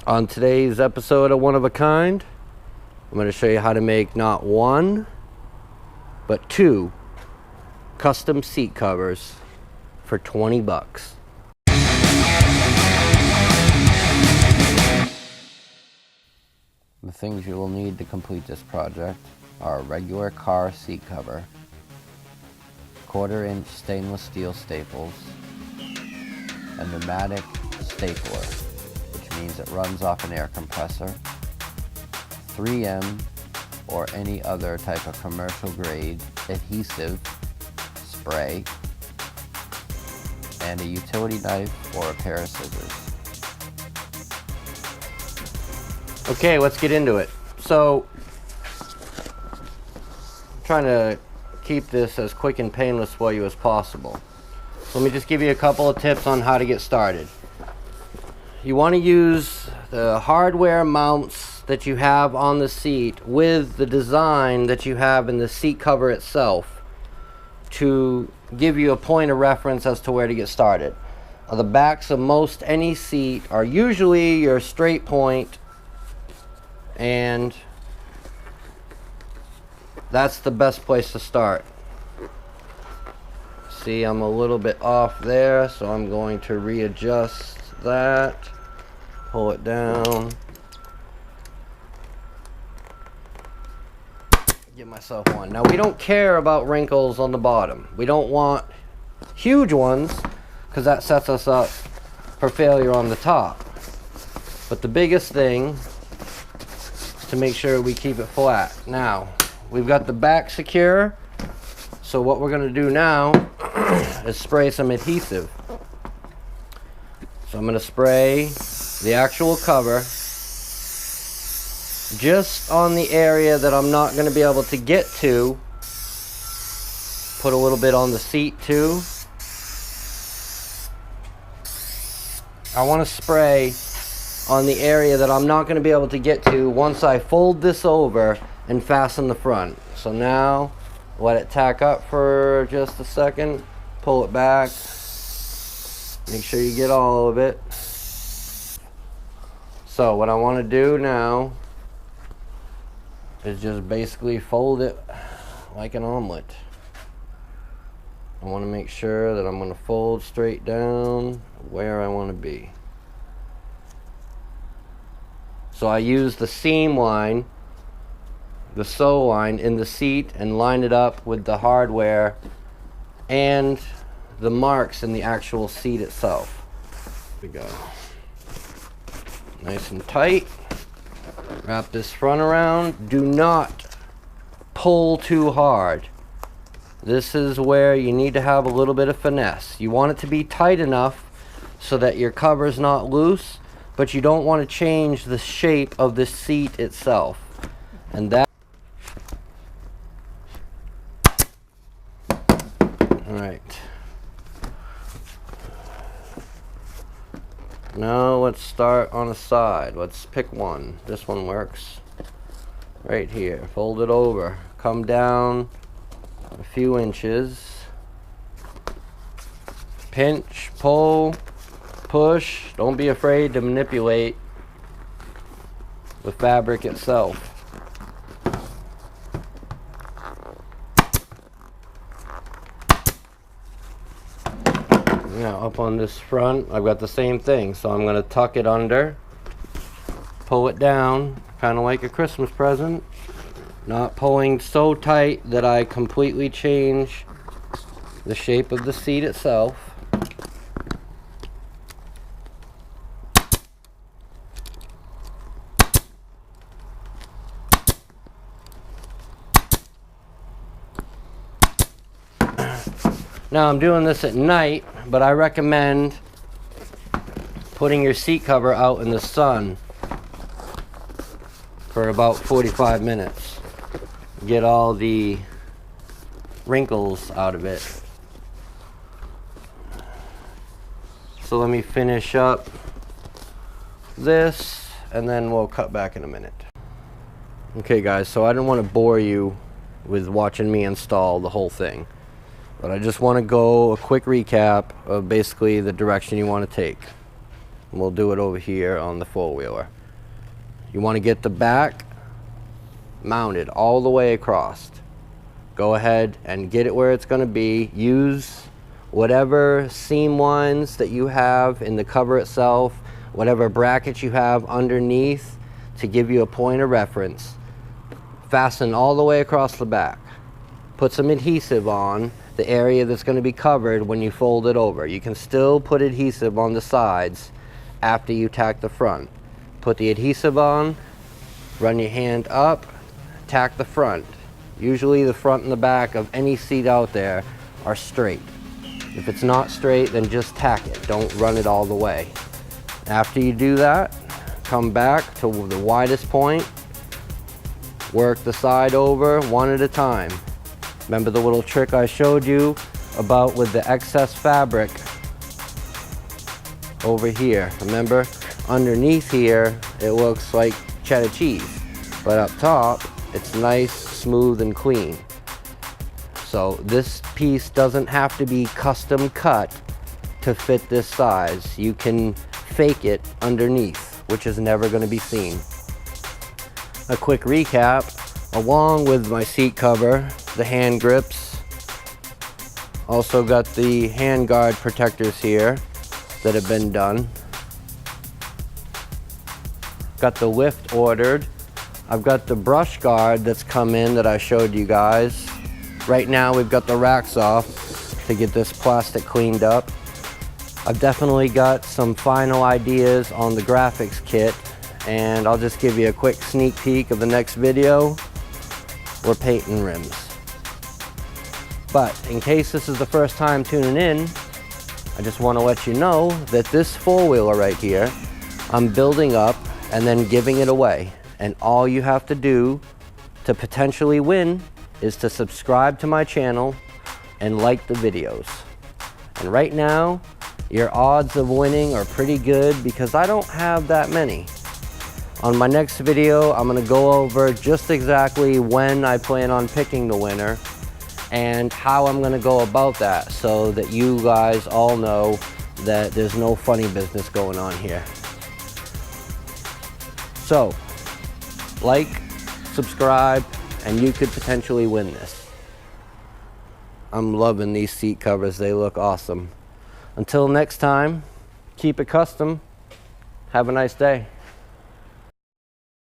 On today's episode of One of a Kind, I'm going to show you how to make not one, but two custom seat covers for 20 bucks. The things you will need to complete this project are a regular car seat cover, 1/4-inch stainless steel staples, a pneumatic stapler, which means it runs off an air compressor, 3M or any other type of commercial grade adhesive spray, and a utility knife or a pair of scissors. Okay, let's get into it. So, I'm trying to keep this as quick and painless for you as possible. So let me just give you a couple of tips on how to get started. You want to use the hardware mounts that you have on the seat with the design that you have in the seat cover itself to give you a point of reference as to where to get started. The backs of most any seat are usually your straight point, and that's the best place to start. See, I'm a little bit off there, so I'm going to readjust that, pull it down, give myself one. Now, we don't care about wrinkles on the bottom. We don't want huge ones because that sets us up for failure on the top. But the biggest thing is to make sure we keep it flat. Now, we've got the back secure, so what we're going to do now is spray some adhesive. So I'm going to spray the actual cover just on the area that I'm not going to be able to get to. Put a little bit on the seat too. I want to spray on the area that I'm not going to be able to get to once I fold this over and fasten the front. So now let it tack up for just a second, pull it back, make sure you get all of it. So what I want to do now is just basically fold it like an omelet. I want to make sure that I'm going to fold straight down where I want to be. So I use the seam line, the sew line in the seat, and line it up with the hardware and the marks in the actual seat itself. There we go. Nice and tight. Wrap this front around. Do not pull too hard. This is where you need to have a little bit of finesse. You want it to be tight enough so that your cover's not loose, but you don't want to change the shape of the seat itself. And that Alright. Now let's start on a side. Let's pick one. This one works. Right here. Fold it over. Come down a few inches. Pinch, pull, push. Don't be afraid to manipulate the fabric itself. Now up on this front, I've got the same thing. So I'm going to tuck it under, pull it down, kind of like a Christmas present. Not pulling so tight that I completely change the shape of the seat itself. Now I'm doing this at night, but I recommend putting your seat cover out in the sun for about 45 minutes. Get all the wrinkles out of it. So let me finish up this and then we'll cut back in a minute. Okay guys, so I didn't want to bore you with watching me install the whole thing, but I just want to go a quick recap of basically the direction you want to take. and we'll do it over here on the four-wheeler. You want to get the back mounted all the way across. Go ahead and get it where it's going to be. Use whatever seam lines that you have in the cover itself, whatever brackets you have underneath to give you a point of reference. Fasten all the way across the back. Put some adhesive on the area that's going to be covered when you fold it over. You can still put adhesive on the sides after you tack the front. Put the adhesive on, run your hand up, tack the front. Usually the front and the back of any seat out there are straight. If it's not straight, then just tack it. Don't run it all the way. After you do that, come back to the widest point, work the side over one at a time. Remember the little trick I showed you about with the excess fabric over here? Remember, underneath here, it looks like cheddar cheese, but up top, it's nice, smooth, and clean. So this piece doesn't have to be custom cut to fit this size. You can fake it underneath, which is never going to be seen. A quick recap, along with my seat cover, the hand grips, also got the hand guard protectors here that have been done. Got the lift ordered. I've got the brush guard that's come in that I showed you guys. Right now we've got the racks off to get this plastic cleaned up. I've definitely got some final ideas on the graphics kit, and I'll just give you a quick sneak peek of the next video. We're painting rims. But in case this is the first time tuning in, I just want to let you know that this four-wheeler right here, I'm building up and then giving it away. And all you have to do to potentially win is to subscribe to my channel and like the videos. And right now, your odds of winning are pretty good because I don't have that many. On my next video, I'm gonna go over just exactly when I plan on picking the winner and how I'm gonna go about that so that you guys all know that there's no funny business going on here. So, like, subscribe, and you could potentially win this. I'm loving these seat covers. They look awesome. Until next time, keep it custom. Have a nice day.